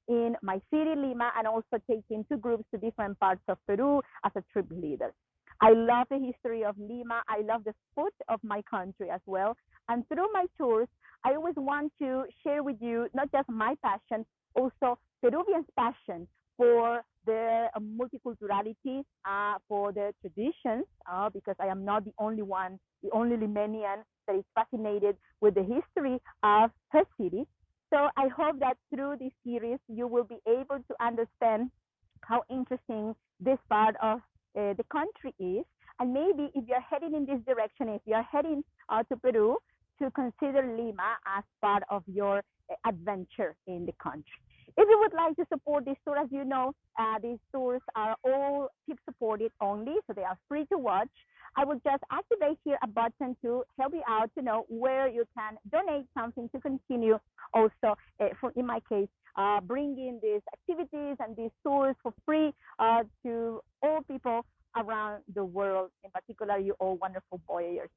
in my city, Lima, and also taking two groups to different parts of Peru as a trip leader. I love the history of Lima. I love the food of my country as well. And through my tours, I always want to share with you not just my passion, also Peruvians' passion for their multiculturality, for their traditions, because I am not the only one, the only Limanian that is fascinated with the history of her city. So I hope that through this series, you will be able to understand how interesting this part of the country is. And maybe if you're heading in this direction, if you're heading to Peru, to consider Lima as part of your adventure in the country. If you would like to support this tour, as you know, these tours are all tip supported only, so they are free to watch. I will just activate here a button to help you out to know where you can donate something to continue also, for, in my case, bringing these activities and these tours for free to all people around the world, in particular you all wonderful voyagers.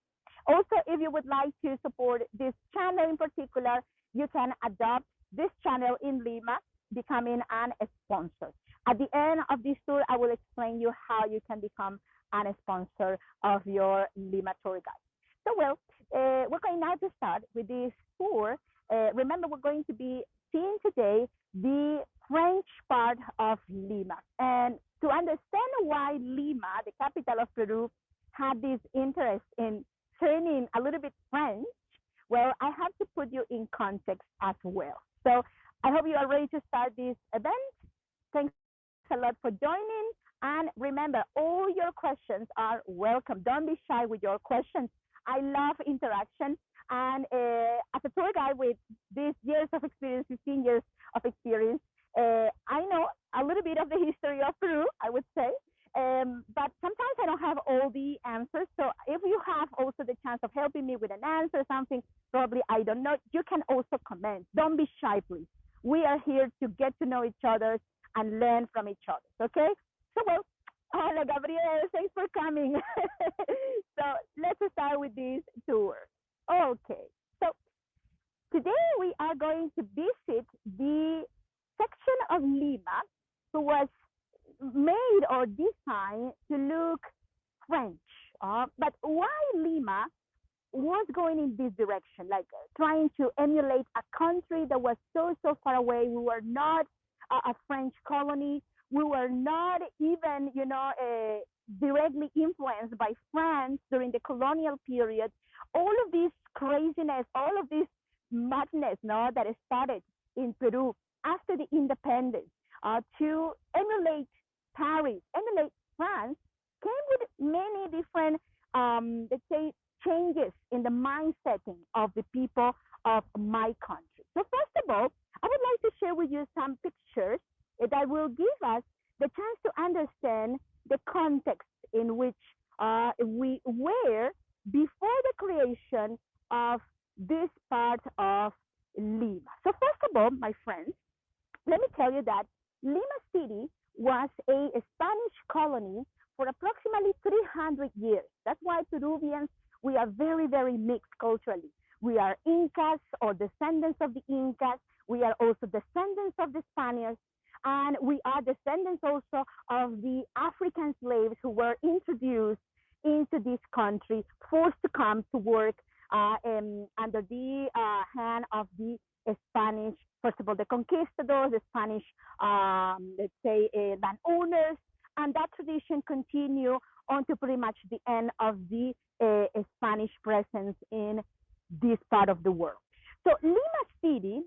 Also, if you would like to support this channel in particular, you can adopt this channel in Lima, becoming an sponsor. At the end of this tour, I will explain you how you can become a sponsor of your Lima tour guide. So, well, we're going now to start with this tour. Remember, we're going to be seeing today the French part of Lima. And to understand why Lima, the capital of Peru, had this interest in turning a little bit French, well, I have to put you in context as well. So I hope you are ready to start this event. Thanks a lot for joining. And remember, all your questions are welcome. Don't be shy with your questions. I love interaction. And as a tour guide with these years of experience, 15 years of experience, I know a little bit of the history of Peru, I would say. But sometimes I don't have all the answers. So if you have also the chance of helping me with an answer, something probably I don't know, you can also comment. Don't be shy, please. We are here to get to know each other and learn from each other, okay? So, well, hola, Gabriel, thanks for coming. So let's start with this tour. Okay, so today we are going to visit the section of Lima who was made or designed to look French. But why Lima was going in this direction, like trying to emulate a country that was so far away? We were not a French colony. We were not even, directly influenced by France during the colonial period. All of this craziness, all of this madness, that started in Peru after the independence, to emulate Paris, emulate France, came with many different, let's say, changes in the mindsetting of the people of my country. So first of all, I would like to share with you some pictures that will give us the chance to understand the context in which we were before the creation of this part of Lima. So first of all, my friends, let me tell you that Lima City was a Spanish colony for approximately 300 years. That's why Peruvians, we are very, very mixed culturally. We are Incas or descendants of the Incas. We are also descendants of the Spaniards. And we are descendants also of the African slaves who were introduced into this country, forced to come to work under the hand of the Spanish, first of all, the conquistadors, the Spanish, let's say, landowners, and that tradition continued on to pretty much the end of the Spanish presence in this part of the world. So Lima City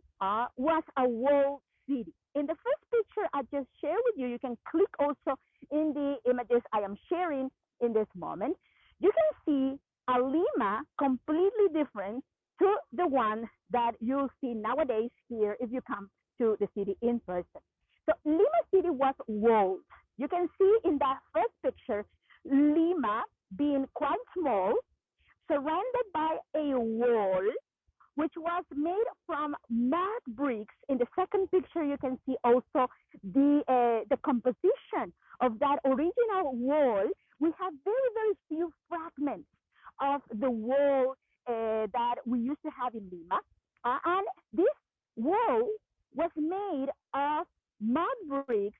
was a walled city. In the first picture I just shared with you, you can click also in the images I am sharing in this moment. You can see a Lima completely different to the one that you'll see nowadays here if you come to the city in person. So Lima City was walled. You can see in that first picture, Lima being quite small, surrounded by a wall, which was made from mud bricks. In the second picture, you can see also the composition of that original wall. We have very, very few fragments of the wall that we used to have in Lima. And this wall was made of mud bricks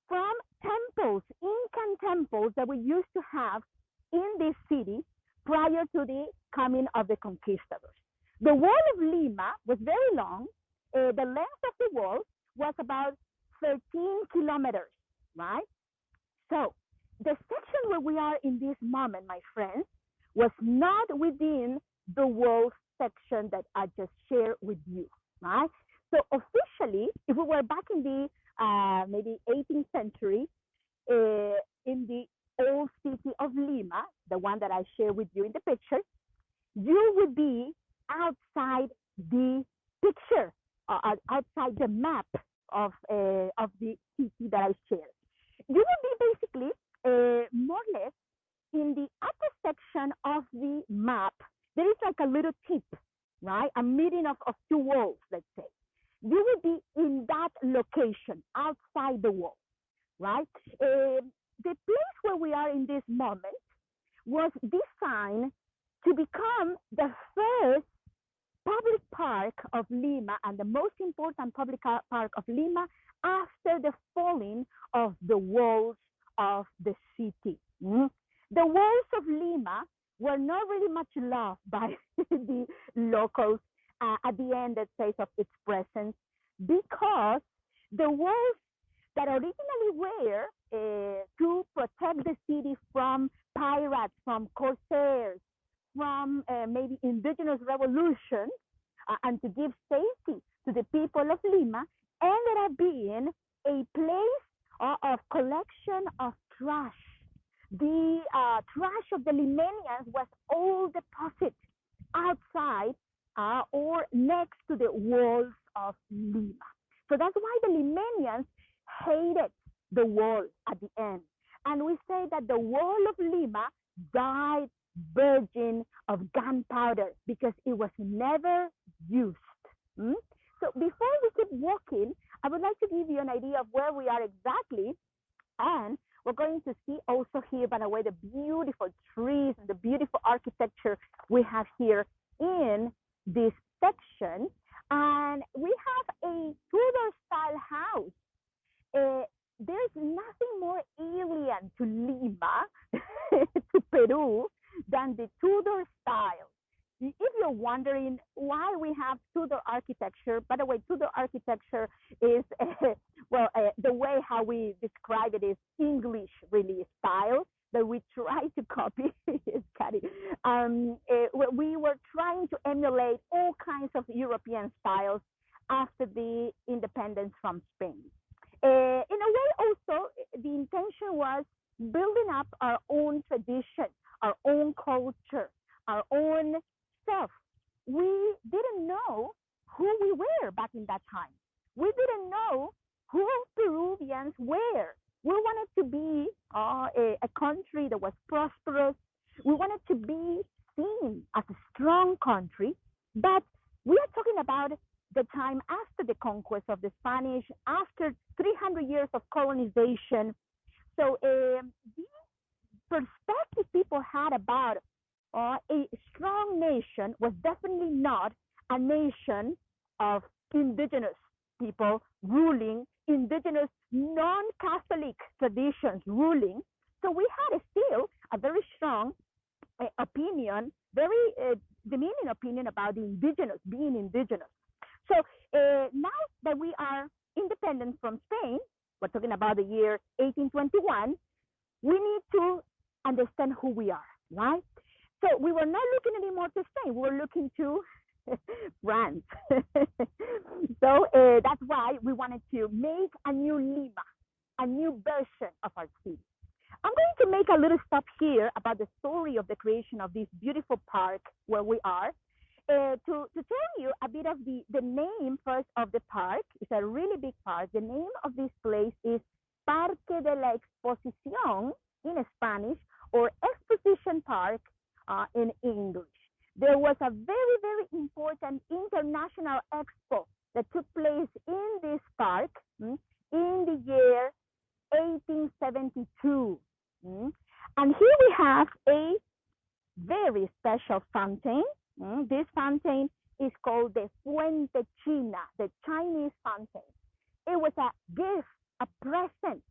from temples, Incan temples that we used to have in this city prior to the coming of the conquistadors. The Wall of Lima was very long. The length of the wall was about 13 kilometers, right? So the section where we are in this moment, my friends, was not within the wall section that I just shared with you, right? So officially, if we were back in the maybe 18th century, in the old city of Lima, the one that I shared with you in the picture, you would be outside the picture, outside the map of the city that I shared. You would be basically more or less in the upper section of the map. There is like a little tip, right? A meeting of two walls, let's say. You would be in that location outside the wall, right? The place where we are in this moment was designed to become the first public park of Lima and the most important public park of Lima after the falling of the walls of the city. The walls of Lima were not really much loved by the locals at the end, let's say, of its presence, because the walls that originally were to protect the city from pirates, from corsairs, from maybe indigenous revolutions, and to give safety to the people of Lima, ended up being a place of collection of trash. The trash of the Limanians was all deposited outside or next to the walls of Lima. So that's why the Limanians hated the wall at the end. And we say that the wall of Lima died virgin of gunpowder because it was never used. So before we keep walking, I would like to give you an idea of where we are exactly. And we're going to see also here, by the way, the beautiful trees and the beautiful architecture we have here in this section. And we have a Tudor-style house. There's nothing more alien to Lima, to Peru, than the Tudor style. If you're wondering why we have Tudor architecture, by the way, Tudor architecture is, the way how we describe it is English, really, style that we try to copy. We were trying to emulate all kinds of European styles after the independence from Spain. In a way, also, the intention was building up our own tradition, our own culture, our own self. We didn't know who we were back in that time. We didn't know who Peruvians were. We wanted to be a country that was prosperous. We wanted to be seen as a strong country, but we are talking about the time after the conquest of the Spanish, after 300 years of colonization. So the perspective people had about a strong nation was definitely not a nation of indigenous people ruling, indigenous non-Catholic traditions ruling. So we had still a very strong opinion, very demeaning opinion about the indigenous, being indigenous. So now that we are independent from Spain, we're talking about the year 1821, we need to understand who we are, right? So we were not looking anymore to Spain, we were looking to France. So that's why we wanted to make a new Lima, a new version of our city. I'm going to make a little stop here about the story of the creation of this beautiful park where we are. To tell you a bit of the name first of the park. It's a really big park. The name of this place is Parque de la Exposición in Spanish, or Exposition Park in English. There was a very, very important international expo that took place in this park in the year 1872. And here we have a very special fountain. This fountain is called the Fuente China, the Chinese fountain. It was a gift, a present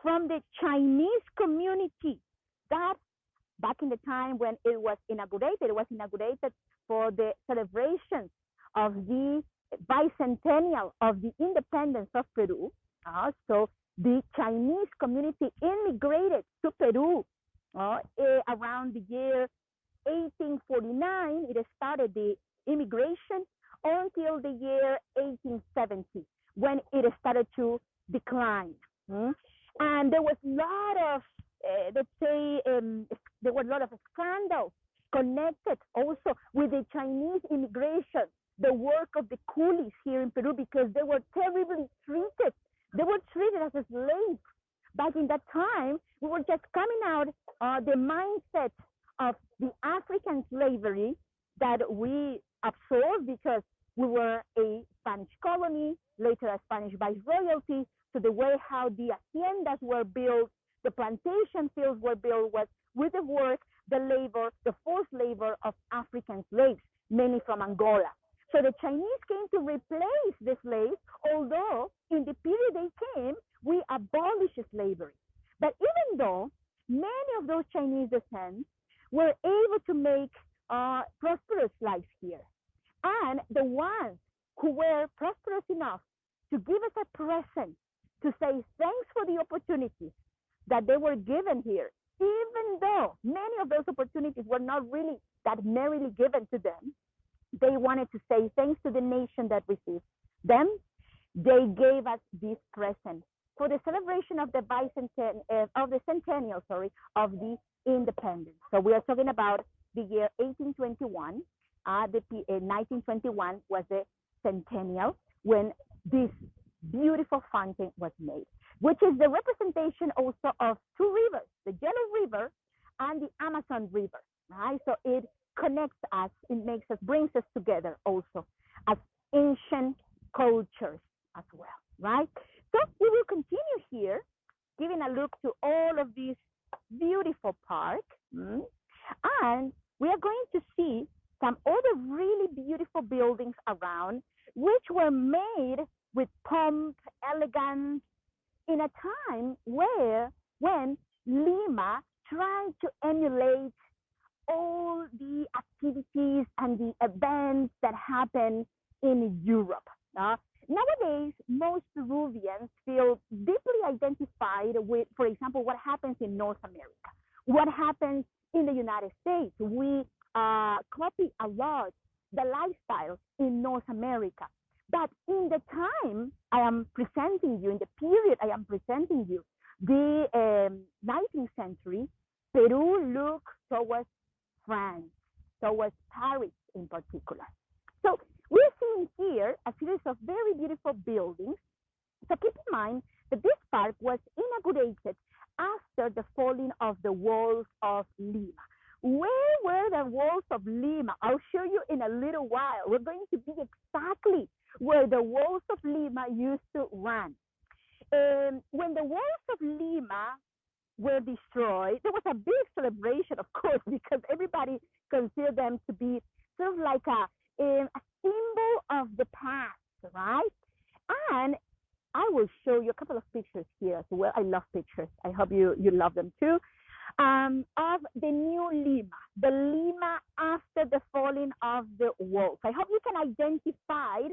from the Chinese community that back in the time when it was inaugurated for the celebrations of the bicentennial of the independence of Peru. So the Chinese community immigrated to Peru around the year 1849. It started the immigration until the year 1870 when it started to decline. And there was a lot of, there were a lot of scandals connected also with the Chinese immigration, the work of the coolies here in Peru, because they were terribly treated. They were treated as slaves. Back in that time, we were just coming out the mindset of the African slavery that we absorbed because we were a Spanish colony, later a Spanish viceroyalty. So the way how the haciendas were built, the plantation fields were built was with the work, the labor, the forced labor of African slaves, many from Angola. So the Chinese came to replace the slaves, although in the period they came, we abolished slavery. But even though many of those Chinese descendants were able to make prosperous lives here, and the ones who were prosperous enough to give us a present, to say thanks for the opportunities that they were given here, even though many of those opportunities were not really that merrily given to them, they wanted to say thanks to the nation that received them. They gave us this present for the celebration of the centennial, of the independence. So we are talking about the year 1821. 1921 was the centennial when this beautiful fountain was made, which is the representation also of two rivers, the Yellow River and the Amazon River, right? So it connects us, it makes us, brings us together also as ancient cultures as well, right? So we will continue here, giving a look to all of these beautiful parks, and we are going to see some other really beautiful buildings around, which were made with pomp, elegance, in a time when Lima tried to emulate all the activities and the events that happen in Europe. Nowadays, most Peruvians feel deeply identified with, for example, what happens in North America, what happens in the United States. We copy a lot the lifestyle in North America. But in the time I am presenting you, in the period I am presenting you, the 19th century, Peru looked towards France, towards Paris in particular. So we're seeing here a series of very beautiful buildings. So keep in mind that this park was inaugurated after the falling of the walls of Lima. Where were the walls of Lima? I'll show you in a little while. We're going to be exactly where the walls of Lima used to run. When the walls of Lima were destroyed, there was a big celebration, of course, because everybody considered them to be sort of like a symbol of the past, right? And I will show you a couple of pictures here as well. I love pictures. I hope you love them too. Of the new Lima, the Lima after the falling of the walls. I hope you can identify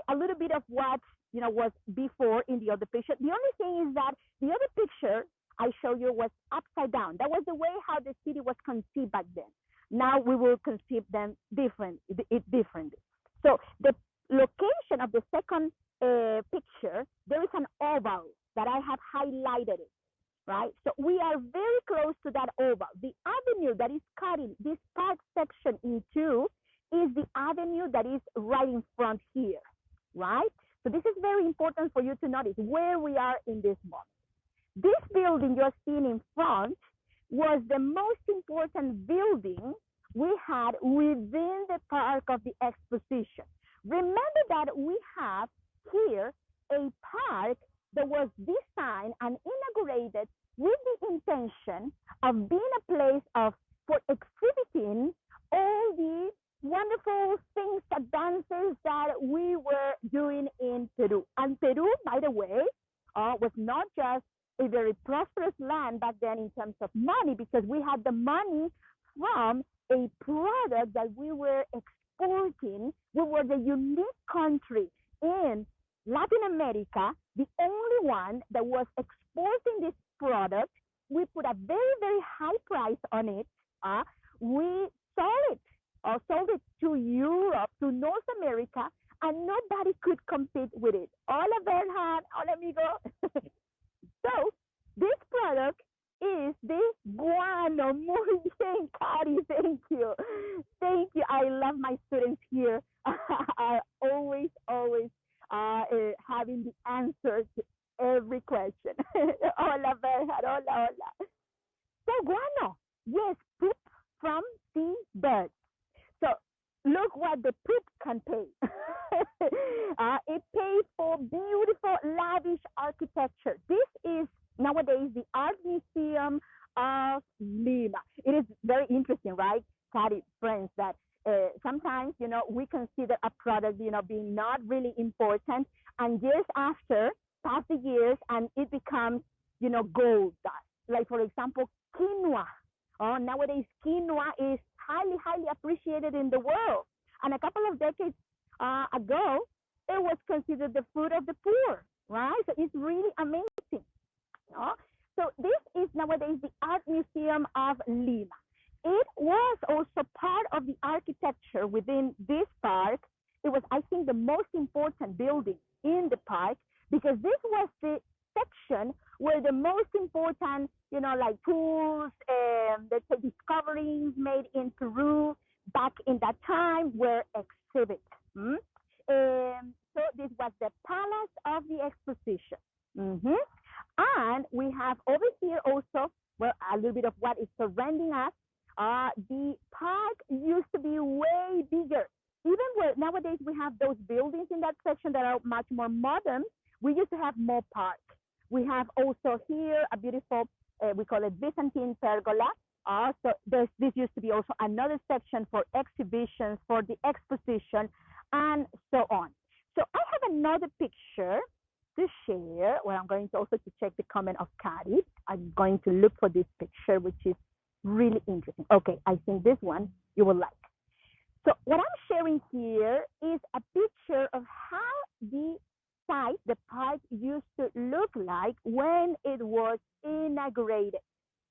a little bit of what was before in the other picture. The only thing is that the other picture I show you was upside down. That was the way how the city was conceived back then. Now we will conceive them differently. So the location of the second picture, there is an oval that I have highlighted it. Right? So we are very close to that oval. The avenue that is cutting this park section in two is the avenue that is right in front here, right? So this is very important for you to notice where we are in this moment. This building you're seeing in front was the most important building we had within the park of the Exposition. Remember that we have here a park that was designed and inaugurated with the intention of being a place for exhibiting all the wonderful things, advances that we were doing in Peru. And Peru, by the way, was not just a very prosperous land back then in terms of money, because we had the money from a product that we were exporting. We were the unique country in Latin America, the only one that was exporting this product. We put a very, very high price on it. We sold it to Europe, to North America, and nobody could compete with it. Hola, Bernhard. Hola, amigo. So this product is the guano. Muy bien, Cari. Thank you. Thank you. I love my students here. I always having the answer to every question. Hola, Bernhard. Hola, hola. So guano, yes, poop from the birds. So look what the poop can pay. It pays for beautiful, lavish architecture. This is nowadays the Art Museum of Lima. It is very interesting, right, Cari, friends, that sometimes, we consider a product, being not really important, and years after, pass the years, and it becomes, gold dust. Like, for example, quinoa. Nowadays, quinoa is highly, highly appreciated in the world. And a couple of decades ago, it was considered the food of the poor, right? So it's really amazing. So this is nowadays the Art Museum of Lima. It was also part of the architecture within this park. It was, I think, the most important building in the park, because this was the section where the most important, like tools, let's say discoveries made in Peru back in that time were exhibited. So this was the Palace of the Exposition. And we have over here also, well, a little bit of what is surrounding us. The park used to be way bigger. Even where nowadays we have those buildings in that section that are much more modern, we used to have more park. We have also here a beautiful, we call it Byzantine Pergola. So this used to be also another section for exhibitions, for the exposition, and so on. So I have another picture to share, where I'm going to also to check the comment of Cari. I'm going to look for this picture, which is really interesting. Okay, I think this one you will like. So what I'm sharing here is a picture of how the site, the park, used to look like when it was inaugurated.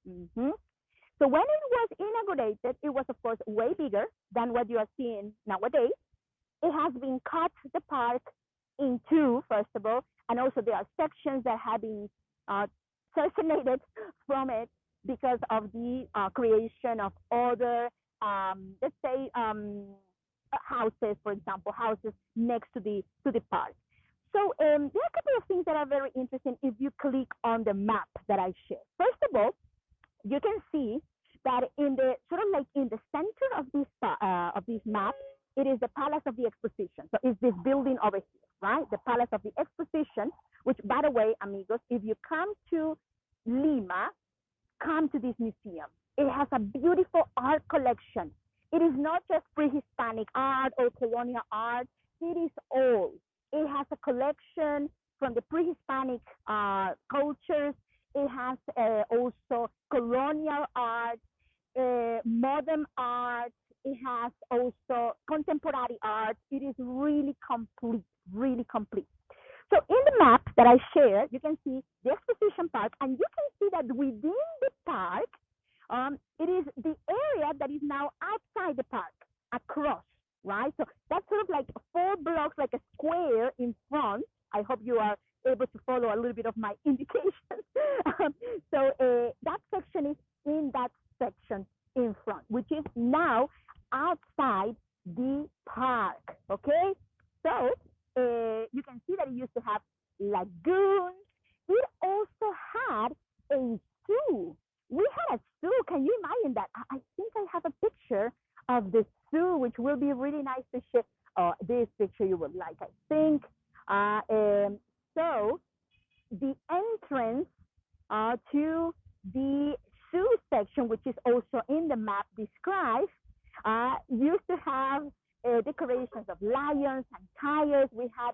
So when it was inaugurated, it was, of course, way bigger than what you are seeing nowadays. It has been cut, the park, in two, first of all, and also there are sections that have been terminated from it because of the creation of other, let's say, houses, for example, houses next to the park. So there are a couple of things that are very interesting if you click on the map that I shared. First of all, you can see that in the sort of like in the center of this map, it is the Palace of the Exposition. So it's this building over here, right? The Palace of the Exposition, which, by the way, amigos, if you come to Lima, come to this museum. It has a beautiful art collection. It is not just pre-Hispanic art or colonial art. It is all. It has a collection from the pre-Hispanic cultures. It has also colonial art, modern art. It has also contemporary art. It is really complete, really complete. So in the map that I shared, you can see the Exposition Park, and you can see that within the park, it is the area that is now outside the park, across, right? So that's sort of like 4 blocks, like a square in front. I hope you are able to follow a little bit of my indications. So that section is in that section in front, which is now outside the park, okay? So you can see that it used to have lagoons. It also had a zoo. We had a zoo. Can you imagine that? I think I have a picture of the zoo, which will be really nice to share. This picture you would like, I think. So the entrance to the zoo section, which is also in the map described, Used to have decorations of lions and tigers. We had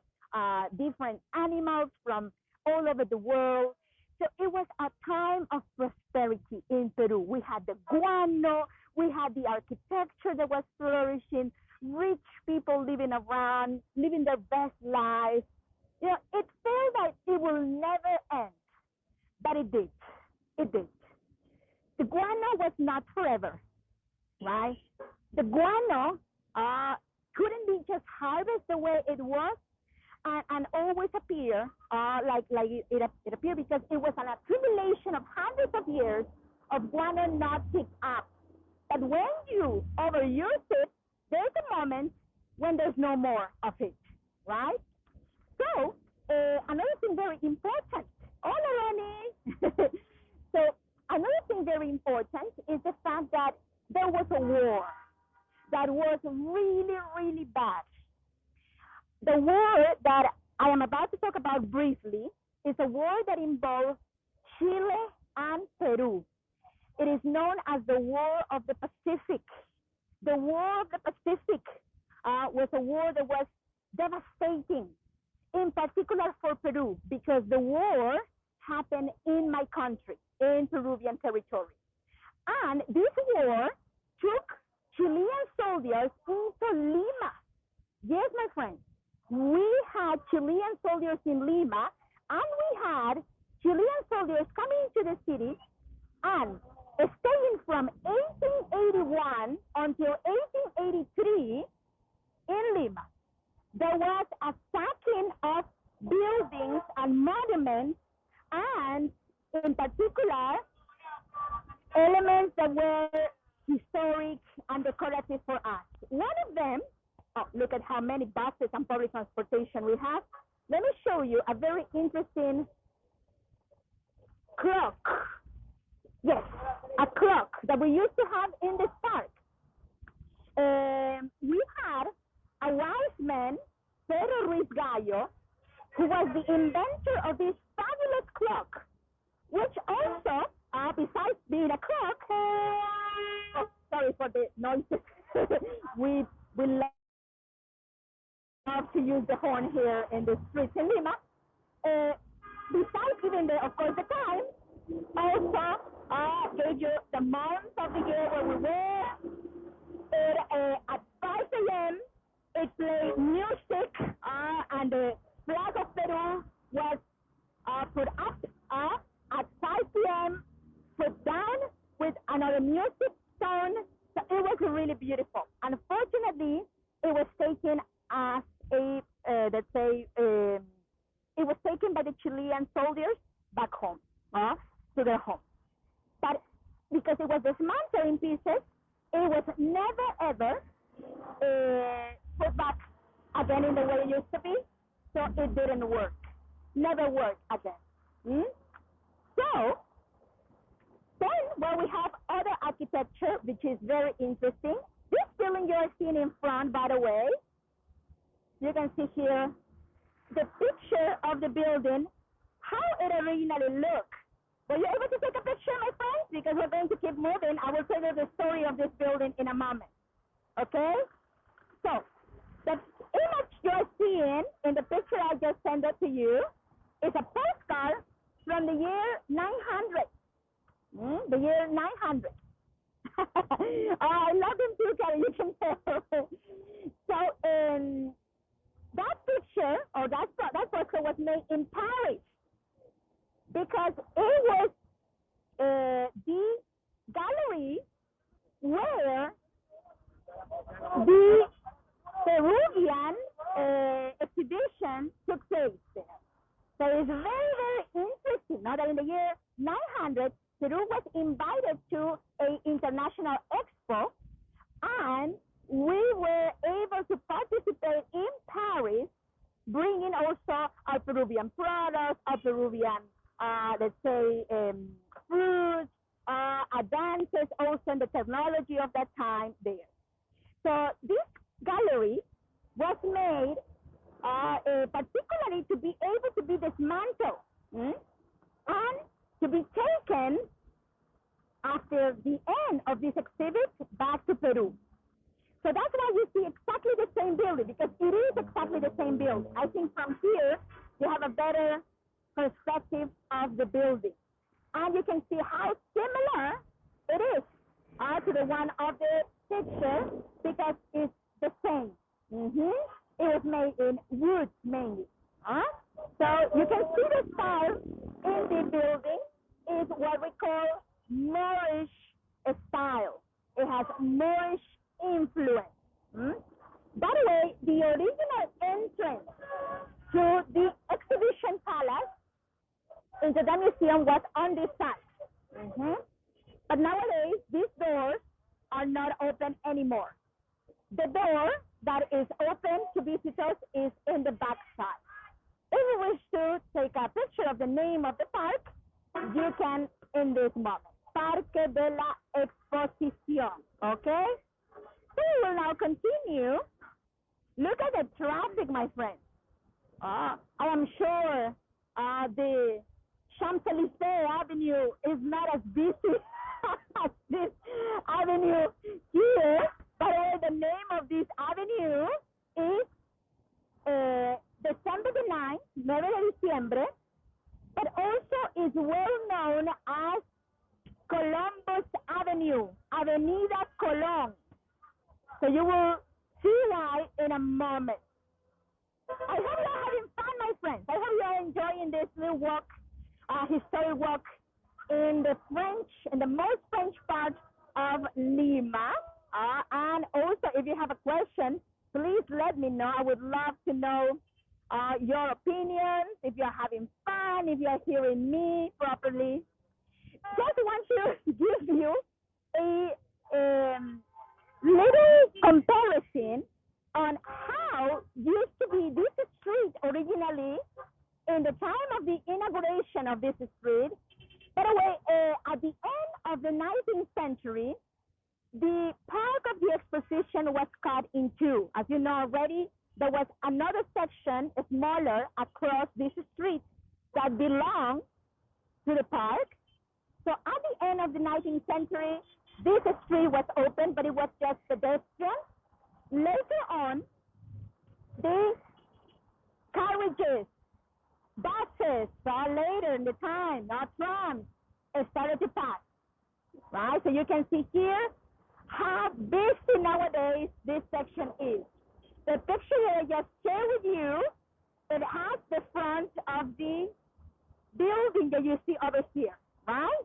different animals from all over the world. So it was a time of prosperity in Peru. We had the guano, we had the architecture that was flourishing, rich people living around, living their best lives. You know, it felt like it will never end, but it did. It did. The guano was not forever, right? The guano couldn't be just harvested the way it was and always appear like it appeared, because it was an accumulation of hundreds of years of guano not picked up. But when you overuse it, there's a moment when there's no more of it, right? So another thing very important, hola, Ronnie. So another thing very important is the fact that there was a war that was really, really bad. The war that I am about to talk about briefly is a war that involves Chile and Peru. It is known as the War of the Pacific. The War of the Pacific was a war that was devastating, in particular for Peru, because the war happened in my country, in Peruvian territory. And this war took Chilean soldiers into Lima. Yes, my friends, we had Chilean soldiers in Lima, and we had Chilean soldiers coming into the city and staying from 1881 until 1883 in Lima. There was a sacking of buildings and monuments, and in particular, elements that were historic and decorative for us. One of them, look at how many buses and public transportation we have. Let me show you a very interesting clock. Yes, a clock that we used to have in this park. We had a wise man, Pedro Ruiz Gallo, who was the inventor of this fabulous clock, which also, besides being a clock, sorry for the noises, we love to use the horn here in the streets in Lima. Besides giving, of course, the time, also gave you the month of the year where we were. At 5 a.m., it played music, and the flag of Peru was put up at 5 p.m., put down with another music tone. So it was really beautiful. Unfortunately, it was taken as a, let's say, it was taken by the Chilean soldiers back home, to their home. But because it was dismantled in pieces, it was never, ever put back again in the way it used to be. So it didn't work. Never worked again. So then, well, we have other architecture, which is very interesting. This building you're seeing in front, by the way, you can see here the picture of the building, how it originally looked. Were you able to take a picture, my friends? Because we're going to keep moving. I will tell you the story of this building in a moment. Okay? So, the image you're seeing in the picture I just sent it to you is a postcard from the year 900. The year 900. I love them too, Carrie, you can tell. So, that picture, or that postcard was made in Paris, because it was the gallery where the Peruvian exhibition took place there. So it's very, very interesting. Now that in the year 900, Peru was invited to an international expo, and we were able to participate in Paris, bringing also our Peruvian products, our Peruvian let's say, fruits, advances also in the technology of that time there. So this gallery was made particularly to be able to be dismantled and to be taken after the end of this exhibit back to Peru. So that's why you see exactly the same building, because it is exactly the same building. I think from here, you have a better perspective of the building. And you can see how similar it is to the one of the picture, because it's the same. It was made in wood mainly. So you can see the style in the building is what we call Moorish style. It has Moorish influence. By the way, the original entrance to the exhibition palace into the museum was on this side. But nowadays, these doors are not open anymore. The door that is open to visitors is in the back side. If you wish to take a picture of the name of the park, you can in this moment. Parque de la Exposición. Okay? So we will now continue. Look at the traffic, my friends. I am sure the Champs-Élysées Avenue is not as busy as this avenue here. By the way, the name of this avenue is December the 9th, 9 de diciembre, but also is well known as Columbus Avenue, Avenida Colón. So you will see why in a moment. I hope you're having fun, my friends. I hope you're enjoying this little walk, historic walk in the most French part of Lima. And also, if you have a question, please let me know. I would love to know your opinions, if you're having fun, if you're hearing me properly. Just want to give you a little comparison on how used to be this street originally in the time of the inauguration of this street. By the way, at the end of the 19th century, the park of the Exposition was cut in two. As you know already, there was another section, smaller, across this street that belonged to the park. So at the end of the 19th century, this street was open, but it was just pedestrian. Later on, these carriages, buses, later in the time, trams, started to pass. Right? So you can see here how busy nowadays this section is. The picture that I just shared with you, it has the front of the building that you see over here, right?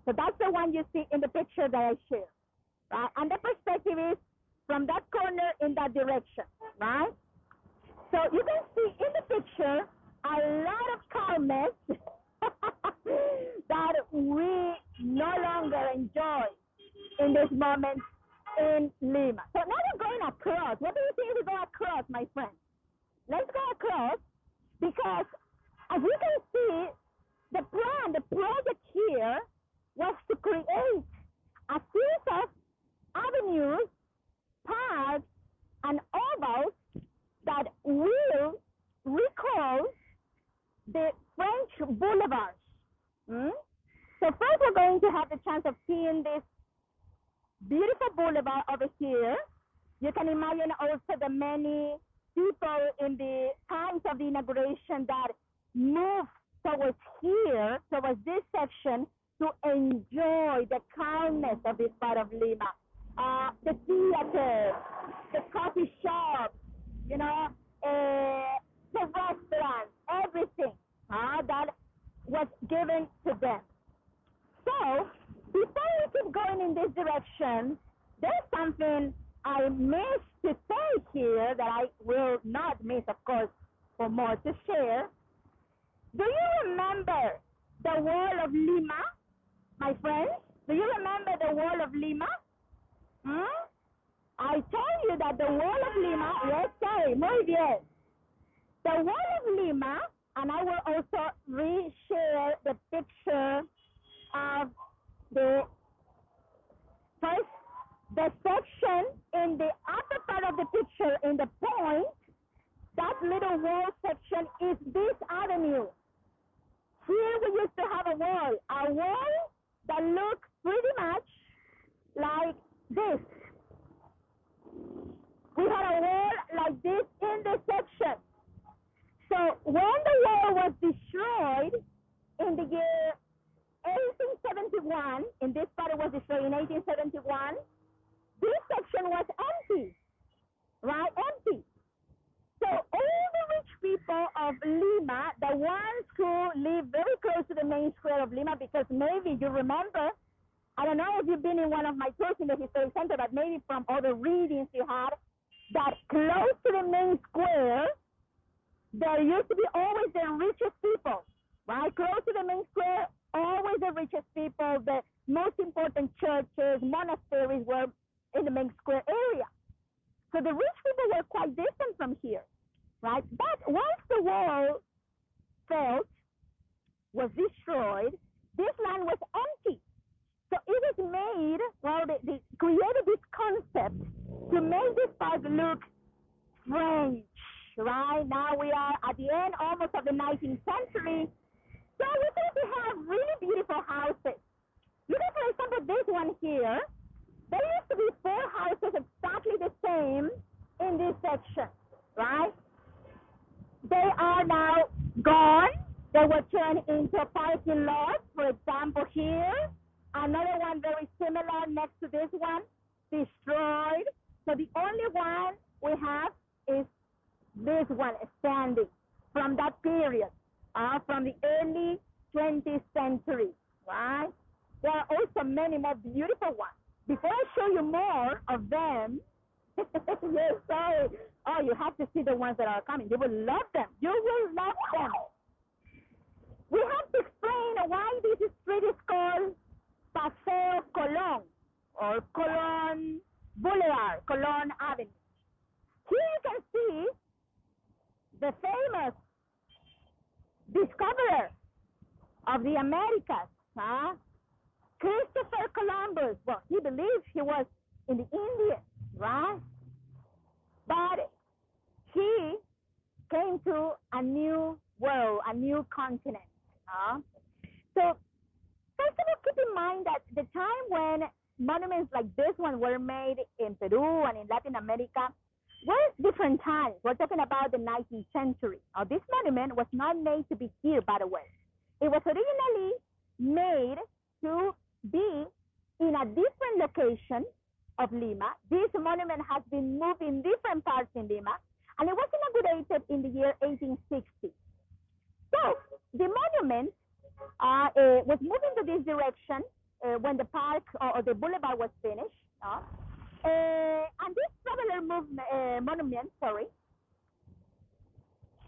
So that's the one you see in the picture that I shared, right? And the perspective is from that corner in that direction, right? So you can see in the picture a lot of calmness that we no longer enjoy in this moment in Lima. So now we're going across. What do you think we go across, my friends? Let's go across, because as you can see, the project here was to create a series of avenues, paths, and ovals that will recall the French Boulevard. So first we're going to have the chance of seeing this beautiful boulevard over here. You can imagine also the many people in the times of the inauguration that moved towards here, towards this section, to enjoy the calmness of this part of Lima. The theaters, the coffee shops, the restaurants, everything that was given to them. So, before we keep going in this direction, there's something I missed to say here that I will not miss, of course, for more to share. Do you remember the Wall of Lima, my friends? Do you remember the Wall of Lima? I told you that the Wall of Lima, yes, sorry, muy bien. The Wall of Lima, and I will also re-share the picture of the section in the upper part of the picture, in the point, that little wall section is this avenue. Here we used to have a wall that looks pretty much like this. this intersection. So when the wall was destroyed in the year 1871, in this part it was destroyed in 1871, this section was empty, right? Empty. So all the rich people of Lima, the ones who live very close to the main square of Lima, because maybe you remember, I don't know if you've been in one of my tours in the Historic Center, but maybe from other readings you had, that close to the main square, there used to be always the richest people, right? Close to the main square, always the richest people, the most important churches, monasteries were in the main square area. So the rich people were quite distant from here, right? But once the wall fell, was destroyed, this land was empty. So it was made, well, they created this concept to make this part look French, right? Now we are at the end almost of the 19th century. So we think we have really beautiful houses. Look at, for example, this one here. There used to be 4 houses exactly the same in this section, right? They are now gone. They were turned into a parking lot, for example, here. Another one very similar next to this one, destroyed. So the only one we have is this one standing from that period, from the early 20th century, right? There are also many more beautiful ones. Before I show you more of them, yes, sorry. Oh, you have to see the ones that are coming. You will love them. You will love them. We have to explain why this street is called Paseo Colón, or Colón Boulevard, Colón Avenue. Here you can see the famous discoverer of the Americas, Christopher Columbus. Well, he believes he was in the Indies, right? But he came to a new world, a new continent. So first of all, keep in mind that the time when monuments like this one were made in Peru and in Latin America were different times. We're talking about the 19th century. This monument was not made to be here, by the way. It was originally made to be in a different location of Lima. This monument has been moved in different parts in Lima, and it was inaugurated in the year 1860. So the monument was moving to this direction when the park or the boulevard was finished. And this traveler monument,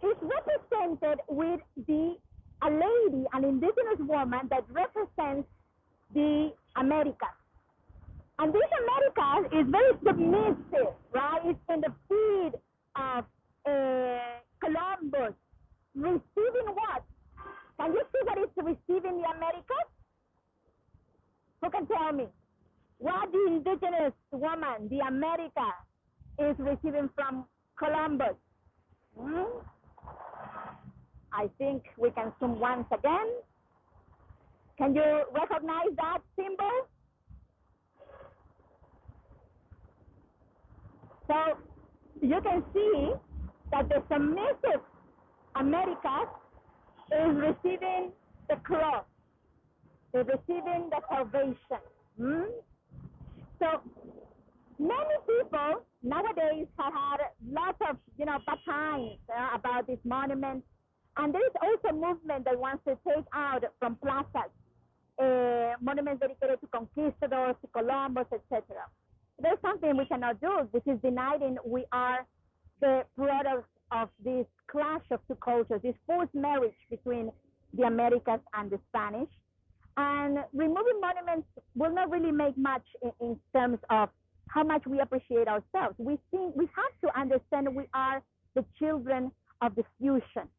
is represented with a lady, an indigenous woman that represents the Americas. And this Americas is very submissive, right? It's in the feet of Columbus, receiving what? Can you see what it's receiving the Americas? Who can tell me? What the indigenous woman, the America, is receiving from Columbus? I think we can zoom once again. Can you recognize that symbol? So you can see that the submissive Americas is receiving the cross. They're receiving the salvation. So many people nowadays have had lots of, bad times about this monument. And there is also a movement that wants to take out from plazas monuments dedicated to conquistadors, to Columbus, etc. There's something we cannot do, which is denying we are the products of this clash of two cultures, this forced marriage between the Americas and the Spanish. And removing monuments will not really make much in terms of how much we appreciate ourselves. We have to understand we are the children of the fusion,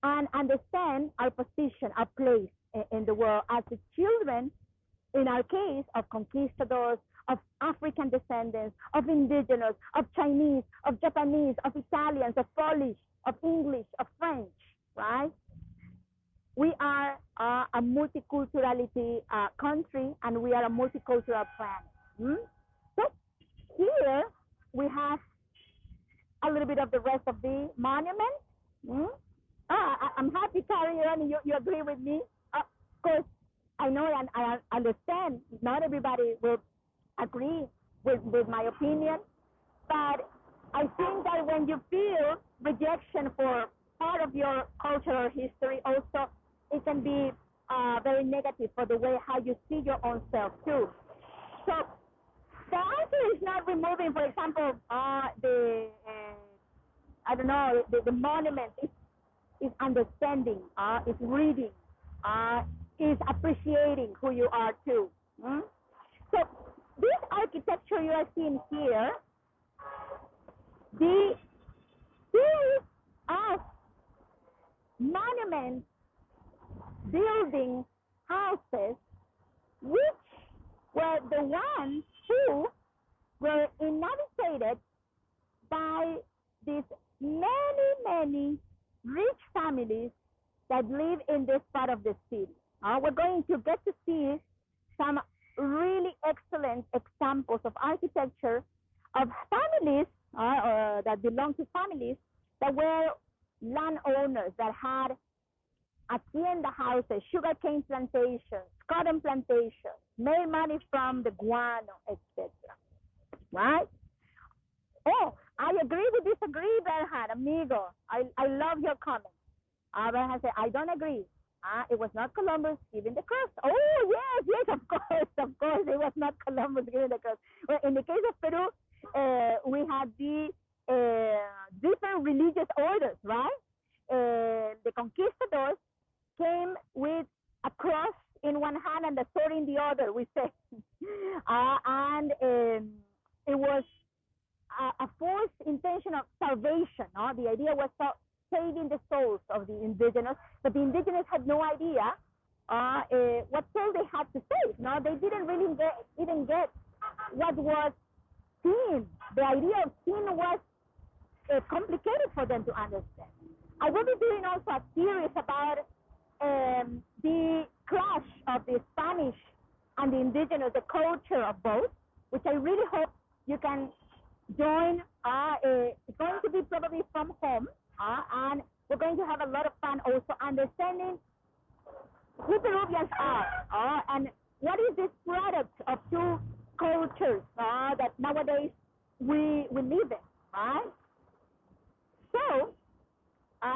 and understand our position, our place in the world as the children, in our case, of conquistadors, of African descendants, of indigenous, of Chinese, of Japanese, of Italians, of Polish, of English, of French, right? We are a multiculturality country, and we are a multicultural planet. So here we have a little bit of the rest of the monument. I'm happy, Karen, you agree with me. Of course, I know and I understand not everybody will agree with my opinion, but I think that when you feel rejection for part of your culture or history, also it can be very negative for the way how you see your own self too. So the answer is not removing, for example, the monument. Is understanding, is reading, is appreciating who you are too. So this architecture you are seeing here, the series of monuments, buildings, houses, which were the ones who were inhabited by these many rich families that live in this part of the city. We're going to get to see some really excellent examples of architecture of families that belong to families that were landowners, that had hacienda houses, sugarcane plantations, cotton plantations, made money from the guano, etc. Right? Oh, I agree with disagree, Bernhard, amigo. I love your comment. Bernhard said, I don't agree. It was not Columbus giving the cross. Oh, yes, of course. It was not Columbus giving the cross. Well, in the case of Peru, we had the different religious orders, right? The conquistadors came with a cross in one hand and a sword in the other, we say. And it was a forced intention of salvation. The idea was saving the souls of the indigenous, but the indigenous had no idea what soul they had to save. They didn't really even get what was sin. The idea of sin was complicated for them to understand. I will be doing also a series about the clash of the Spanish and the indigenous, the culture of both, which I really hope you can join. It's going to be probably from home, and we're going to have a lot of fun also understanding who Peruvians are, and what is this product of two cultures that nowadays we live in, right? So,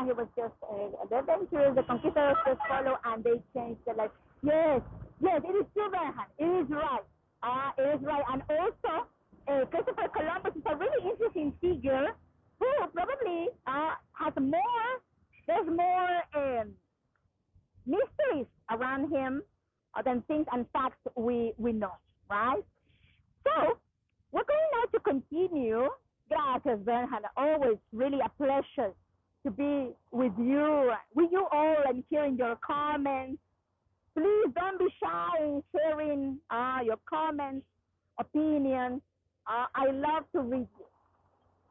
he was just the adventurers, the conquistadors just follow, and they changed the life. Yes, it is true, Bernhard. It is right. It is right, and also Christopher Columbus is a really interesting figure who probably has there's more mysteries around him than things and facts we know, right? So, we're going now to continue. Gracias, Bernhard. Always really a pleasure to be with you all, and hearing your comments. Please don't be shy in sharing your comments, opinions. I love to read you.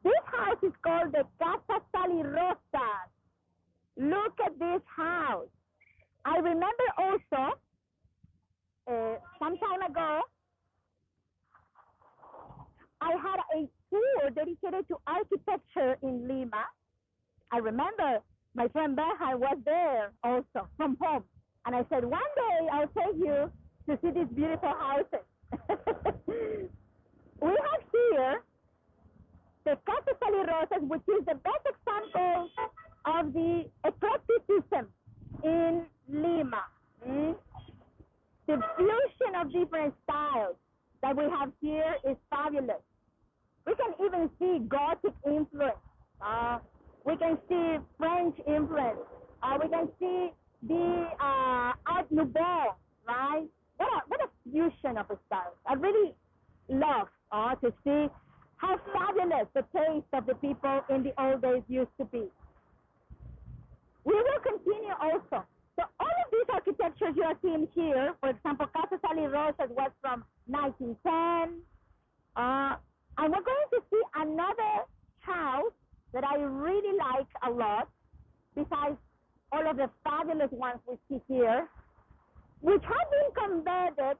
This house is called the Casa Sally Rosas. Look at this house. I remember also some time ago, I had a tour dedicated to architecture in Lima. I remember my friend Bernhard was there also from home. And I said, one day I'll take you to see these beautiful houses. We have here the Casa Sally Rosas, which is the best example of the eclecticism in Lima. The fusion of different styles that we have here is fabulous. We can even see Gothic influence. We can see French influence. We can see the Art Nouveau, right? What a fusion of styles. I really love to see how fabulous the taste of the people in the old days used to be. We will continue also. So all of these architectures you are seeing here, for example, Casa Sally Rosas was from 1910. And we're going to see another house that I really like a lot, besides all of the fabulous ones we see here, which have been converted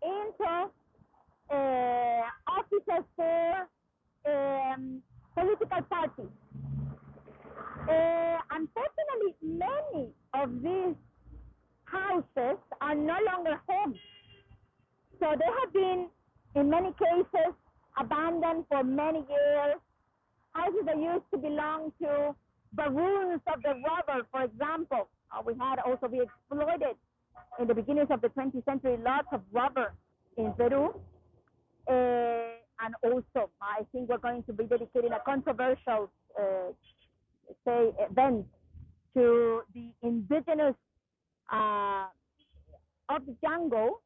into offices for political parties. Unfortunately, many of these houses are no longer homes. So they have been, in many cases, abandoned for many years. Houses that used to belong to baroons of the rubber, for example. We had also been exploited in the beginnings of the 20th century, lots of rubber in Peru. And also, I think we're going to be dedicating a controversial, event to the indigenous of the jungle,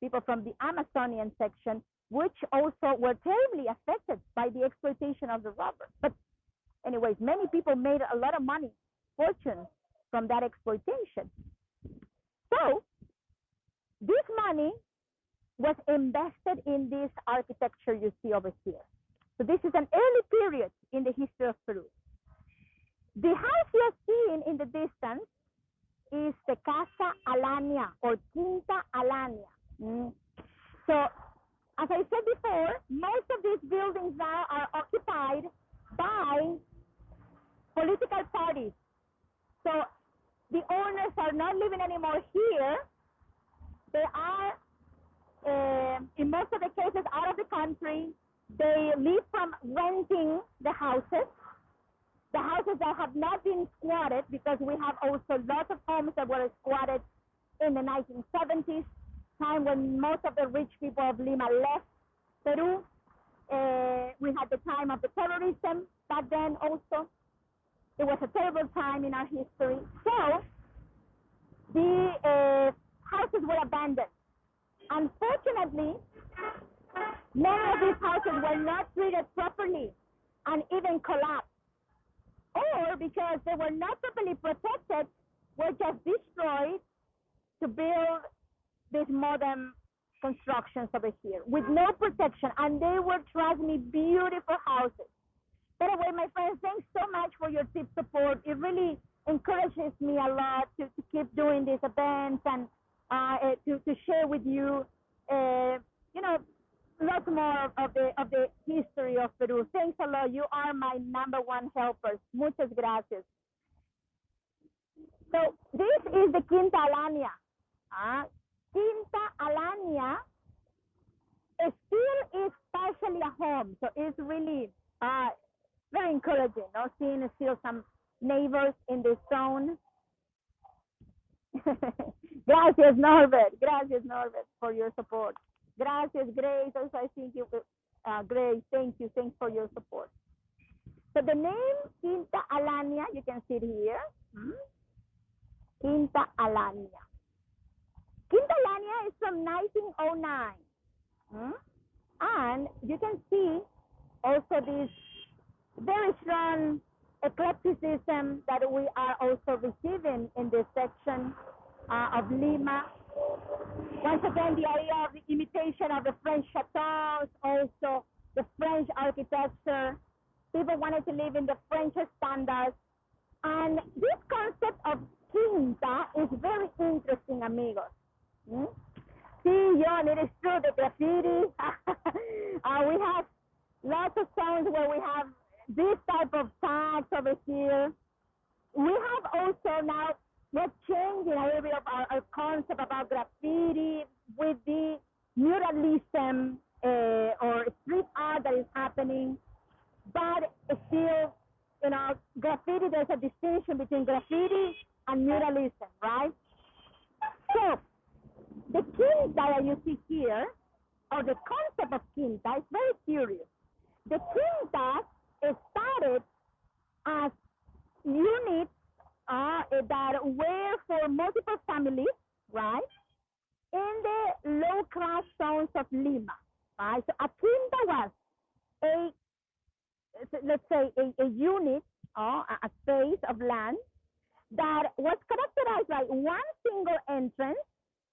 people from the Amazonian section, which also were terribly affected by the exploitation of the rubber. But anyways, many people made a lot of money, fortune, from that exploitation. So this money was invested in this architecture you see over here. So this is an early period in the history of Peru. The house you're seeing in the distance is the Casa Alania or Quinta Alania. So, as I said before, most of these buildings now are occupied by political parties. So, the owners are not living anymore here. They are, in most of the cases, out of the country. They live from renting the houses that have not been squatted, because we have also lots of homes that were squatted in the 1970s, time when most of the rich people of Lima left Peru. We had the time of the terrorism back then also. It was a terrible time in our history. So the houses were abandoned. Unfortunately, many of these houses were not treated properly and even collapsed. Or because they were not properly protected, were just destroyed to build these modern constructions over here with no protection. And they were, trust me, beautiful houses. Anyway, my friends, thanks so much for your tip support. It really encourages me a lot to keep doing these events and to share with you, lots more of the history of Peru. Thanks a lot. You are my #1 helpers. Muchas gracias. So this is the Quinta Alania. Quinta Alania still is partially a home, so it's really very encouraging. Seeing still some neighbors in this zone. Gracias, Norbert. Gracias, Norbert, for your support. Gracias, Grace. Also, I think you, Grace, thank you. Thanks for your support. So the name Quinta Alania, you can see it here. Quinta Alania. Quinta Alania is from 1909. And you can see also this very strong eclecticism that we are also receiving in this section of Lima. Once again, the idea of the imitation of the French chateaus, also the French architecture. People wanted to live in the French standards. And this concept of quinta is very interesting, amigos. See, John, it is true, the graffiti. We have lots of zones where we have this type of tags over here. We have also now, we're changing a little bit of our concept about graffiti with the muralism or street art that is happening. But still, graffiti, there's a distinction between graffiti and muralism, right? So, the quinta that you see here, or the concept of quinta, is very curious. The quinta started as units that were for multiple families, right, in the low-class zones of Lima, right? So a quinta was let's say, a unit, a space of land that was characterized by one single entrance,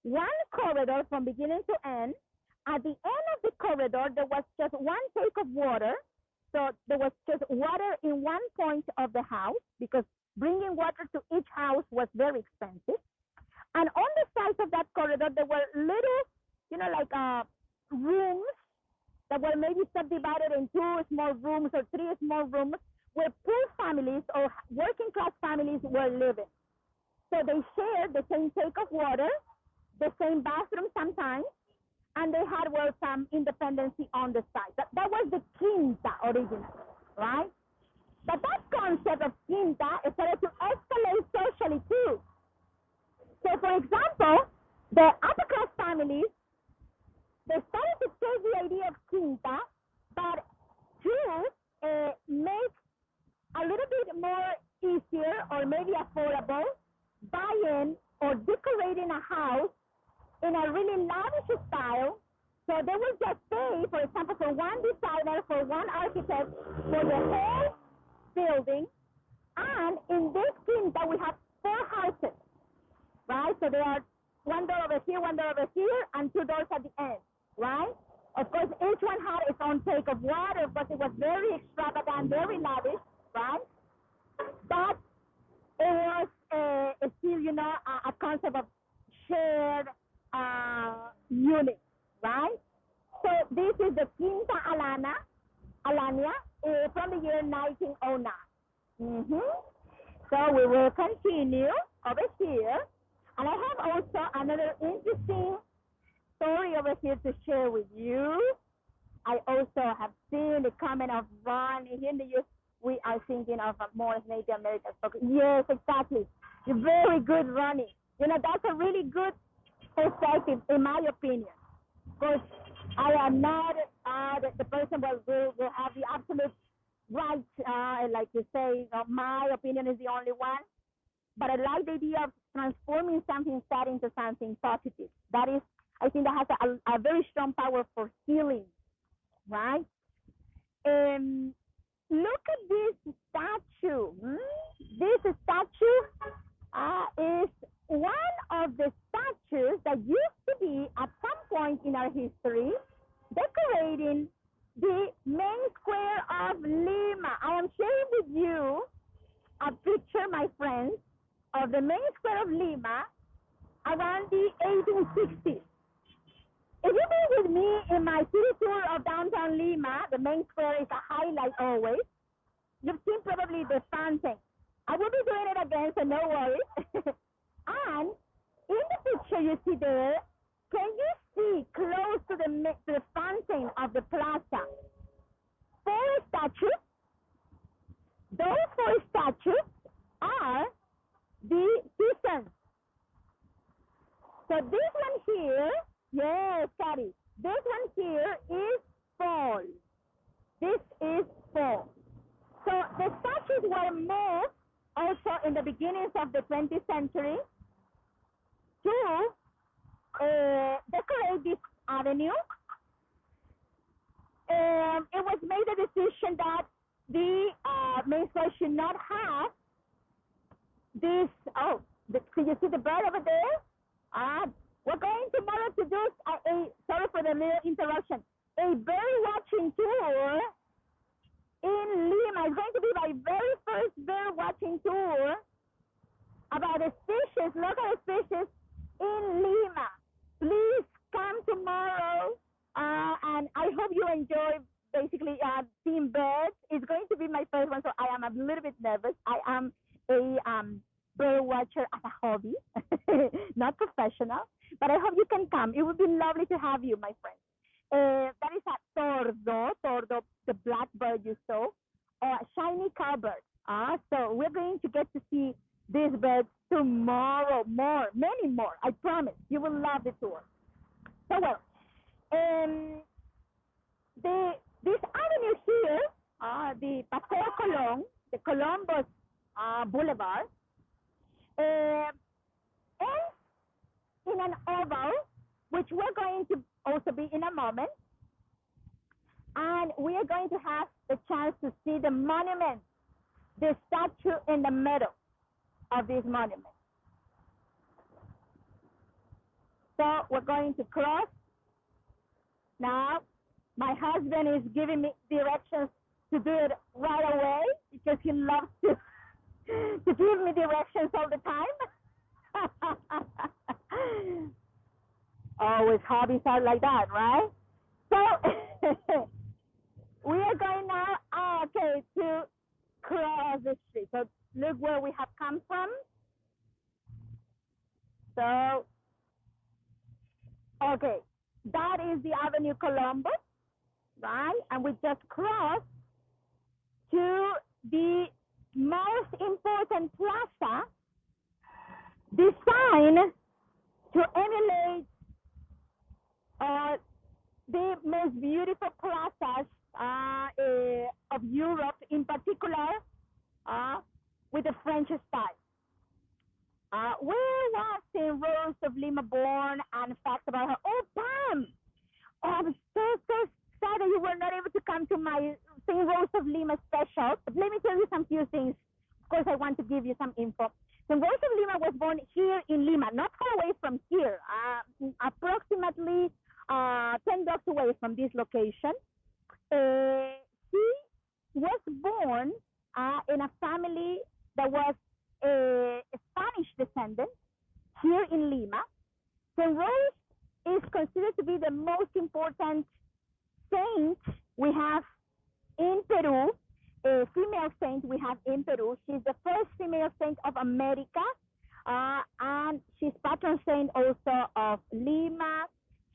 one corridor from beginning to end. At the end of the corridor, there was just one take of water. So there was just water in one point of the house, because bringing water to each house was very expensive. And on the sides of that corridor, there were little, like rooms that were maybe subdivided in 2 small rooms or 3 small rooms where poor families or working class families were living. So they shared the same take of water, the same bathroom sometimes, and they had some independency on the side. That was the quinta originally, right? But that concept of quinta started to escalate socially too. So, for example, the upper class families, they started to take the idea of quinta, but to make a little bit more easier or maybe affordable buying or decorating a house in a really lavish style. So they will just pay, for example, for one designer, for one architect, for the whole building. And in this quinta, we have 4 houses, right? So there are 1 door over here, 1 door over here, and 2 doors at the end, right? Of course, each one had its own take of water, but it was very extravagant, very lavish, right? But it was still, you know, a concept of shared unit, right? So this is the Quinta Alania from the year 1909. So we will continue over here. And I have also another interesting story over here to share with you. I also have seen the comment of Ron here in the US. We are thinking of more Native American folk. Yes, exactly. Very good, Ronnie. You know, that's a really good perspective, in my opinion. Because I am not the person who will have the absolute right, like you say, my opinion is the only one. But I like the idea of transforming something sad into something positive. That is, I think that has a very strong power for healing, right? Look at this statue. This statue is one of the statues that used to be at some point in our history decorating the main square of Lima. I am sharing with you a picture, my friends, of the main square of Lima around the 1860s. If you've been with me in my city tour of downtown Lima, the main square is a highlight always. You've seen probably the fountain. I will be doing it again, so no worries. And in the picture you see there, can you see close to the fountain of the plaza 4 statues? Those 4 statues are the seasons. So this one here, yes, Patty, this one here is fall. This is fall. So the statues were moved also in the beginnings of the 20th century to decorate this avenue. It was made a decision that the main square should not have this. Oh, can you see the bird over there? We're going tomorrow to do sorry for the little interruption, a bird watching tour in Lima. It's going to be my very first bird watching tour about the species, local species in Lima. Please come tomorrow, and I hope you enjoy basically seeing birds. It's going to be my first one, so I am a little bit nervous. I am a bird watcher as a hobby, not professional, but I hope you can come. It would be lovely to have you, my friends. That is a tordo, the black bird you saw, or a shiny cowbird. So we're going to get to see these birds tomorrow, many more. I promise. You will love the tour. So, well, this avenue here, the Paseo Colón, the Columbus Boulevard, ends in an oval, which we're going to also be in a moment. And we are going to have the chance to see the monument, the statue in the middle of this monument. So we're going to cross. Now, my husband is giving me directions to do it right away because he loves to give me directions all the time. Oh, his hobbies are like that, right? So look where we have come from. So, okay, that is the Avenue Columbus, right? And we just crossed to the most important plaza designed to emulate the most beautiful plazas of Europe, in particular with the French style. Where was St. Rose of Lima born, and facts about her? Oh, Pam! Oh, I'm so sad that you were not able to come to my St. Rose of Lima special. But let me tell you some few things. Of course, I want to give you some info. St. Rose of Lima was born here in Lima, not far away from here, approximately 10 blocks away from this location. He was born in a family that was a Spanish descendant here in Lima. St. Rose is considered to be the most important saint we have in Peru, a female saint we have in Peru. She's the first female saint of America, and she's patron saint also of Lima.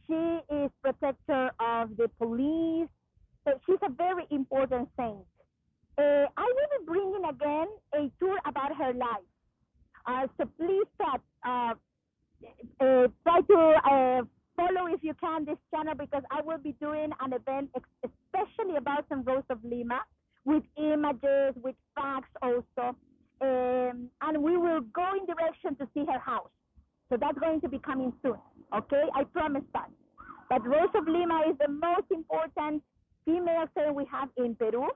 She is protector of the police. So she's a very important saint. I will be bringing again a tour about her life. So please try to follow, if you can, this channel, because I will be doing an event especially about St. Rose of Lima with images, with facts also. And we will go in direction to see her house. So that's going to be coming soon. Okay, I promise that. But Rose of Lima is the most important female saint we have in Peru.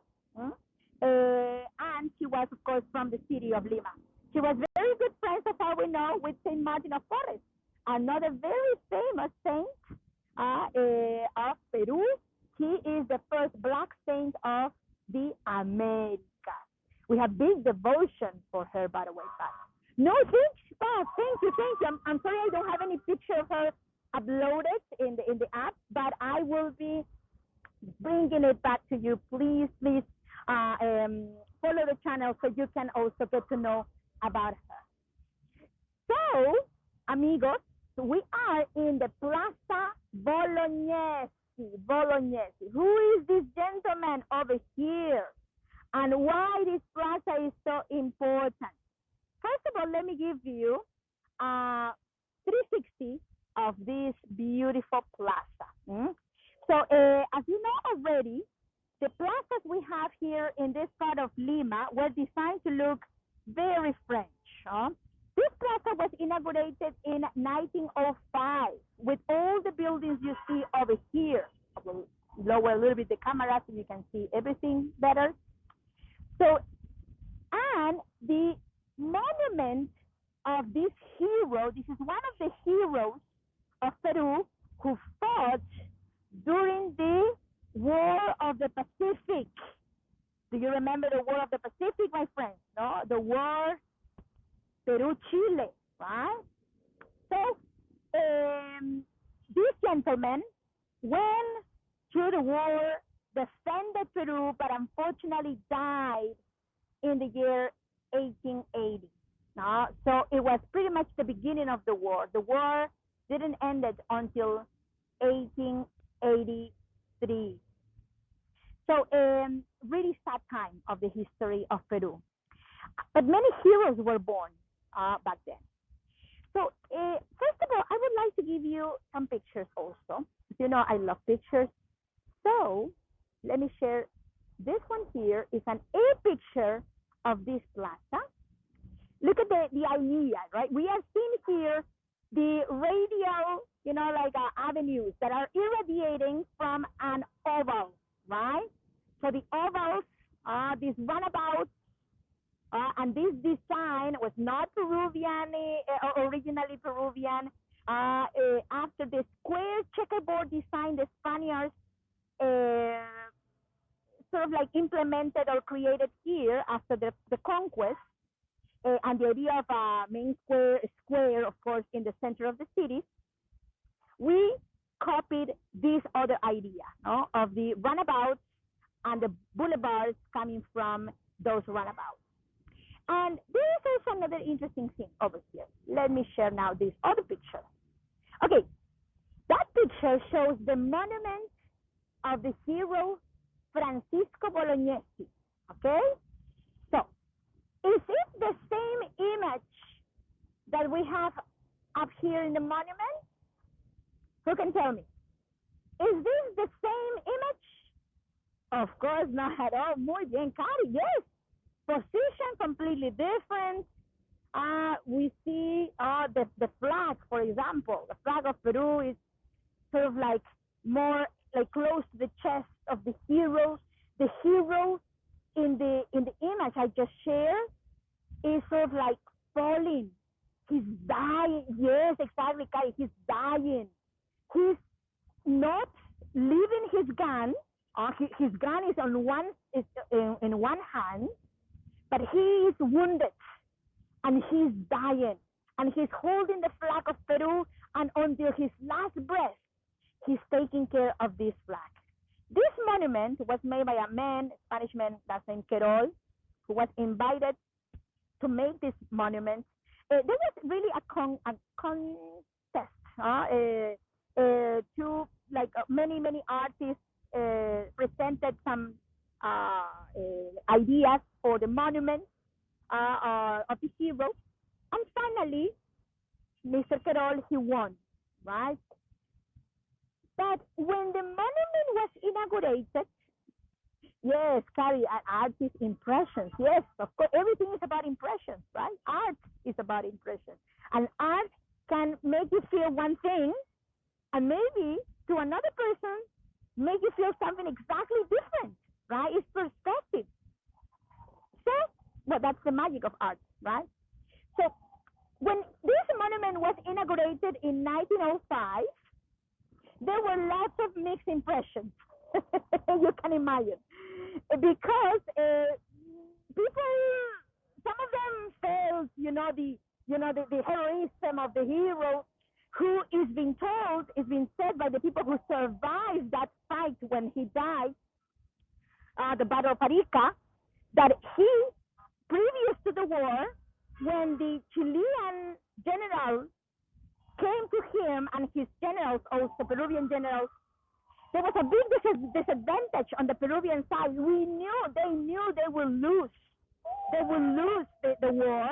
And she was, of course, from the city of Lima. She was very good friends, as far we know, with Saint Martin of Porres, another very famous saint of Peru. He is the first black saint of the Americas. We have big devotion for her, by the way. No, thank you. I'm sorry I don't have any picture of her uploaded in the app, but I will be bringing it back to you. Please follow the channel so you can also get to know about her. So, amigos, we are in the Plaza Bolognesi. Who is this gentleman over here? And why this plaza is so important? First of all, let me give you a 360 of this beautiful plaza. So, as you know already, the plazas we have here in this part of Lima were designed to look very French. This plaza was inaugurated in 1905 with all the buildings you see over here. I will lower a little bit the camera so you can see everything better. So, and the monument of this hero, this is one of the heroes of Peru who fought during the War of the Pacific. Do you remember the War of the Pacific, my friends? No, the war Peru-Chile, right? So, this gentleman went through the war, defended Peru, but unfortunately died in the year 1880. No? So it was pretty much the beginning of the war. The war didn't end until 1883. So really sad time of the history of Peru. But many heroes were born back then. So first of all, I would like to give you some pictures also. You know, I love pictures. So let me share. This one here is an A picture of this plaza. Look at the idea, right? We are seeing here the radial, you know, like avenues that are irradiating from an oval, right? So the ovals, these runabouts, and this design was not Peruvian, originally Peruvian. After the square checkerboard design, the Spaniards sort of like implemented or created here after the conquest, and the idea of a main square, of course, in the center of the city. We copied this other idea, no, of the runabouts and the boulevards coming from those runabouts. And there is also another interesting thing over here. Let me share now this other picture. Okay, that picture shows the monument of the hero Francisco Bolognesi. Okay? So, is it the same image that we have up here in the monument? Who can tell me? Is this the same image? Of course not at all. Muy bien, Cari. Yes. Position completely different. We see the flag, for example. The flag of Peru is sort of like more like close to the chest of the hero. The hero in the image I just shared is sort of like falling. He's dying. Yes, exactly, Kari. He's dying. He's not leaving his gun. His gun is on in one hand, but he is wounded and he's dying. And he's holding the flag of Peru, and until his last breath, he's taking care of this flag. This monument was made by a man, Spanish man, that's named Querol, who was invited to make this monument. There was really a contest to many artists presented some ideas for the monument of the hero, and finally, Mr. Querol, he won, right? But when the monument was inaugurated, yes, Carrie, artist impressions. Yes, of course, everything is about impressions, right? Art is about impressions. And art can make you feel one thing, and maybe to another person, make you feel something exactly different, right? It's perspective. So, well, that's the magic of art, right? So, when this monument was inaugurated in 1905, there were lots of mixed impressions. You can imagine, because people, some of them felt, the heroism of the hero, who is being said by the people who survived that fight when he died, the Battle of Arica, that he, previous to the war, when the Chilean general came to him and his generals, also Peruvian generals, there was a big disadvantage on the Peruvian side. They knew they will lose. They will lose the war.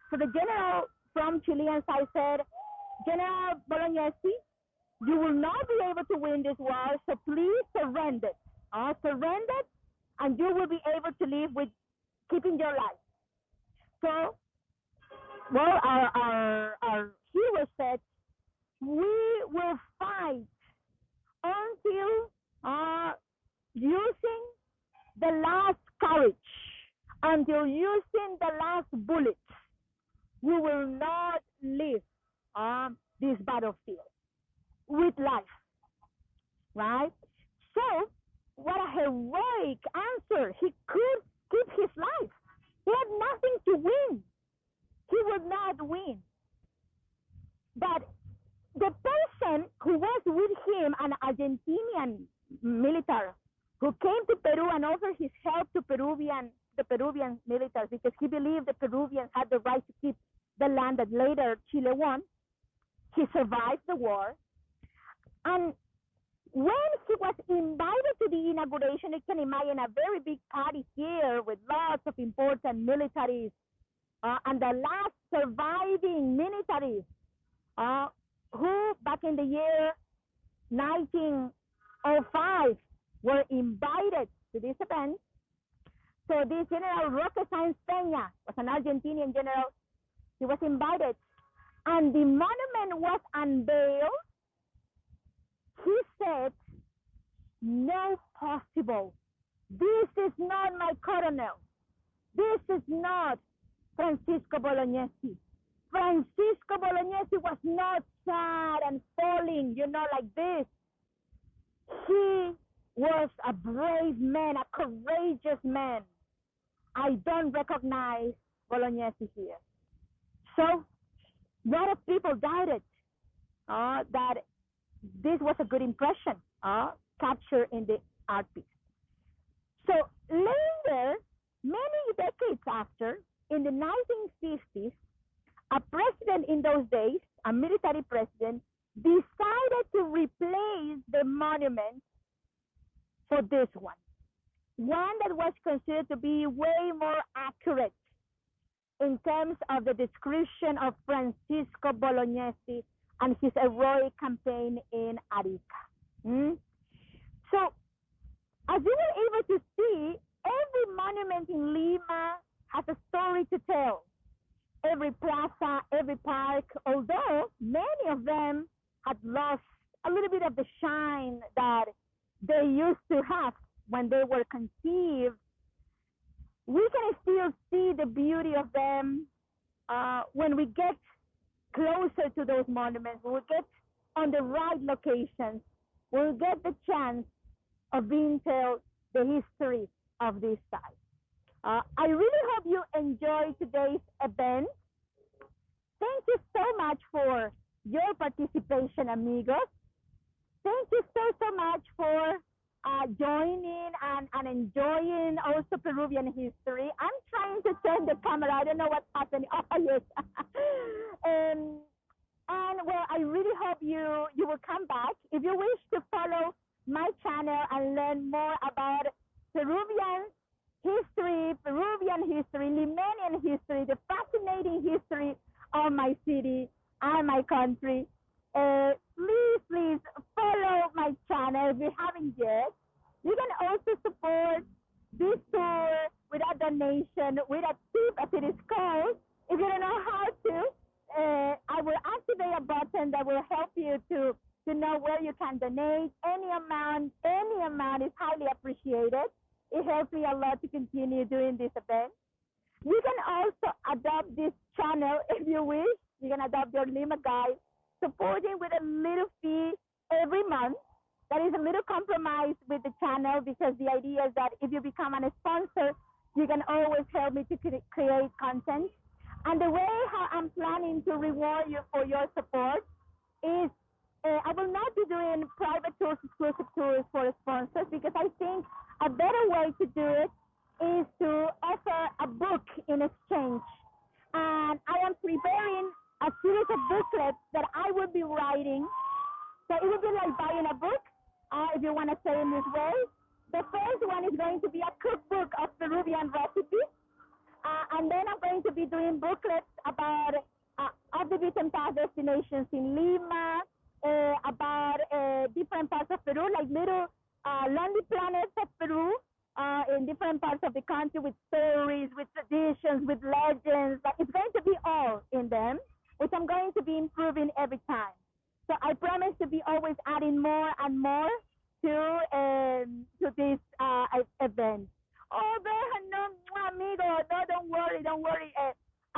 So the general from Chilean side said, General Bolognesi, you will not be able to win this war, so please surrender. Surrender, and you will be able to live with keeping your life. So, well, our hero said, we will fight until using the last courage, until using the last bullet. We will not leave this battlefield with life, right? So, what a heroic answer. He could keep his life. He had nothing to win. He would not win. But the person who was with him, an Argentinian military, who came to Peru and offered his help to the Peruvian military, because he believed the Peruvians had the right to keep the land that later Chile won. He survived the war. And when he was invited to the inauguration, you can imagine a very big party here with lots of important militaries, and the last surviving militaries who back in the year 1905 were invited to this event. So this General Roque Sáenz Peña was an Argentinian general. He was invited, and the monument was unveiled. He said, no possible. This is not my colonel. This is not Francisco Bolognesi. Francisco Bolognesi was not sad and falling, like this. He was a brave man, a courageous man. I don't recognize Bolognesi here. So, a lot of people doubted that this was a good impression captured in the art piece. So later, many decades after, in the 1950s, a president in those days, a military president, decided to replace the monument for this one that was considered to be way more accurate in terms of the description of Francisco Bolognesi and his heroic campaign in Arica. So, as you were able to see, every monument in Lima has a story to tell. Every plaza, every park, although many of them had lost a little bit of the shine that they used to have when they were conceived, we can still see the beauty of them when we get closer to those monuments, when we get on the right locations, when we get the chance of being told the history of this site. I really hope you enjoyed today's event. Thank you so much for your participation, amigos. Thank you so much for joining and enjoying also Peruvian history. I'm trying to turn the camera. I don't know what's happening. Oh, yes. And well, I really hope you will come back. If you wish to follow my channel and learn more about Peruvian history, Limanian history, the fascinating history of my city and my country, please follow my channel if you haven't yet. You can also support this tour with a donation, with a tip as it is called. If you don't know how to, I will activate a button that will help you to know where you can donate. Any amount is highly appreciated. It helps me a lot to continue doing this event. You can also adopt this channel if you wish. You can adopt your Lima guide, supporting with a little fee every month. That is a little compromise with the channel, because the idea is that if you become a sponsor, you can always help me to create content. And the way how I'm planning to reward you for your support is I will not be doing private tours, exclusive tours for sponsors, because I think a better way to do it is to offer a book in exchange. And I am preparing a series of booklets that I will be writing. So it will be like buying a book, if you want to say in this way. The first one is going to be a cookbook of Peruvian recipes. And then I'm going to be doing booklets about of the beaten path destinations in Lima, about different parts of Peru, like little lonely planets of Peru, in different parts of the country, with stories, with traditions, with legends. But it's going to be all in them, which I'm going to be improving every time. So I promise to be always adding more and more to this event. Oh, no, amigo, no, don't worry.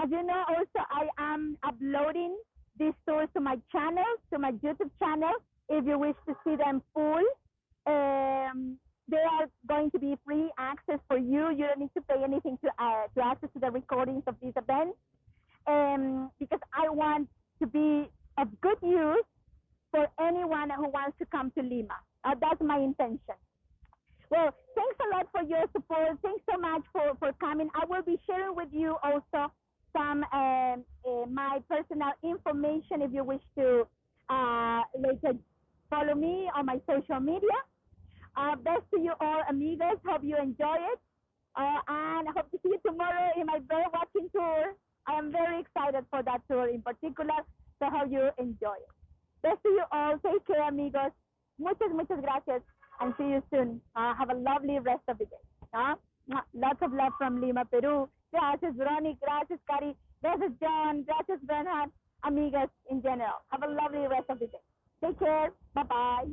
As you know, also I am uploading these tours to my channel, to my YouTube channel. If you wish to see them full, they are going to be free access for you. You don't need to pay anything to access to the recordings of these events, because I want to be of good use for anyone who wants to come to Lima. That's my intention. Well, thanks a lot for your support. Thanks so much for coming. I will be sharing with you also some my personal information if you wish to later follow me on my social media. Best to you all, amigos. Hope you enjoy it. And hope to see you tomorrow in my bird watching tour. I am very excited for that tour in particular, so hope you enjoy it. Best to you all. Take care, amigos. Muchas gracias, and see you soon. Have a lovely rest of the day. Lots of love from Lima, Peru. Gracias, Ronnie. Gracias, Cari. Gracias, John. Gracias, Bernhard. Amigas in general. Have a lovely rest of the day. Take care. Bye-bye.